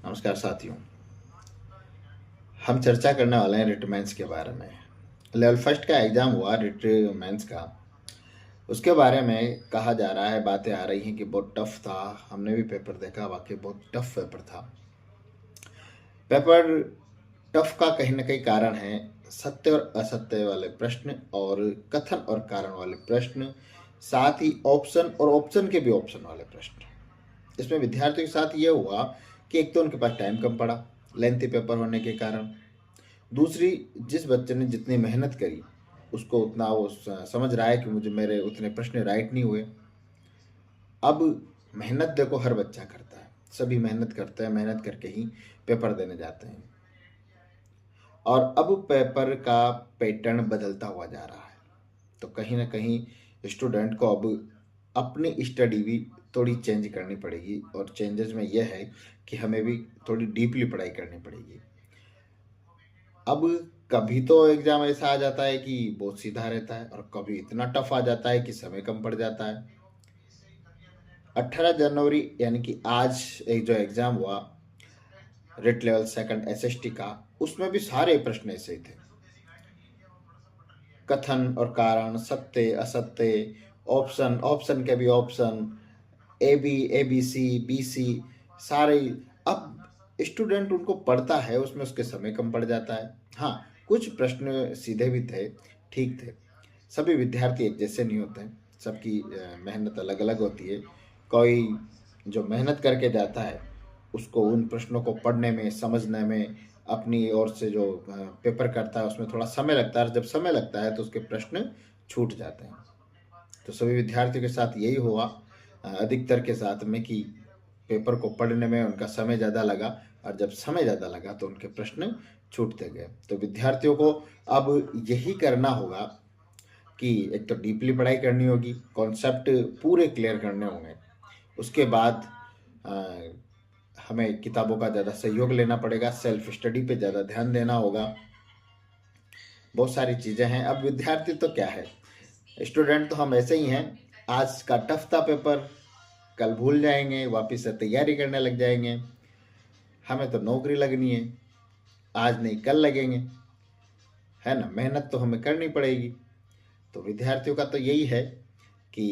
नमस्कार साथियों। हम चर्चा करने वाले हैं रिट मेंस के बारे में। लेवल फर्स्ट का एग्ज़ाम हुआ रिट मेंस का। उसके बारे में कहा जा रहा है, बातें आ रही हैं कि बहुत टफ था। हमने भी पेपर देखा, वाकई बहुत टफ पेपर था। पेपर टफ का कहीं ना कहीं कारण है सत्य और असत्य वाले प्रश्न और कथन और कारण वाले प्रश्न, साथ ही ऑप्शन और ऑप्शन के भी ऑप्शन वाले प्रश्न। इसमें विद्यार्थियों के साथ ये हुआ कि एक तो उनके पास टाइम कम पड़ा लेंथी पेपर होने के कारण। दूसरी, जिस बच्चे ने जितनी मेहनत करी उसको उतना वो समझ रहा है कि मुझे मेरे उतने प्रश्न राइट नहीं हुए। अब मेहनत देखो हर बच्चा करता है, सभी मेहनत करते हैं, मेहनत करके ही पेपर देने जाते हैं। और अब पेपर का पैटर्न बदलता हुआ जा रहा है, तो कहीं ना कहीं स्टूडेंट को अब अपनी स्टडी भी थोड़ी चेंज करनी पड़ेगी। और चेंजेस में यह है कि हमें भी थोड़ी डीपली पढ़ाई करनी पड़ेगी। अब कभी तो एग्जाम ऐसा आ जाता है कि बहुत सीधा रहता है और कभी इतना टफ आ जाता है कि समय कम पड़ जाता है। 18 जनवरी यानी कि आज एक जो एग्जाम हुआ रेट लेवल सेकंड एसएसटी का, उसमें भी सारे प्रश्न ऐसे ही थे। कथन और कारण, सत्य असत्य, ऑप्शन, ऑप्शन के भी option, A B C B C, सारे। अब स्टूडेंट उनको पढ़ता है, उसमें उसके समय कम पड़ जाता है। हाँ, कुछ प्रश्न सीधे भी थे, ठीक थे। सभी विद्यार्थी एक जैसे नहीं होते हैं, सबकी मेहनत अलग अलग होती है। कोई जो मेहनत करके जाता है उसको उन प्रश्नों को पढ़ने में, समझने में, अपनी ओर से जो पेपर करता है उसमें थोड़ा समय लगता है। और जब समय लगता है तो उसके प्रश्न छूट जाते हैं। तो सभी विद्यार्थियों के साथ यही हुआ, अधिकतर के साथ में, कि पेपर को पढ़ने में उनका समय ज़्यादा लगा और जब समय ज़्यादा लगा तो उनके प्रश्न छूटते गए। तो विद्यार्थियों को अब यही करना होगा कि एक तो डीपली पढ़ाई करनी होगी, कॉन्सेप्ट पूरे क्लियर करने होंगे। उसके बाद अ, हमें किताबों का ज़्यादा सहयोग लेना पड़ेगा, सेल्फ स्टडी पे ज़्यादा ध्यान देना होगा। बहुत सारी चीज़ें हैं। अब विद्यार्थी तो क्या है, स्टूडेंट तो हम ऐसे ही हैं। आज का टफ था पेपर, कल भूल जाएंगे, वापस से तैयारी करने लग जाएंगे। हमें तो नौकरी लगनी है, आज नहीं कल लगेंगे, है ना। मेहनत तो हमें करनी पड़ेगी। तो विद्यार्थियों का तो यही है कि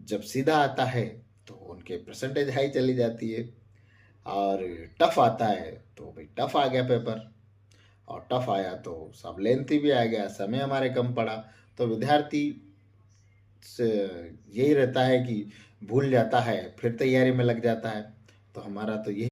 जब सीधा आता है तो उनके परसेंटेज हाई चली जाती है, और टफ आता है तो भाई टफ आ गया पेपर, और टफ आया तो सब लेंथी भी आ गया, समय हमारे कम पड़ा। तो विद्यार्थी से यही रहता है कि भूल जाता है, फिर तैयारी में लग जाता है। तो हमारा तो यही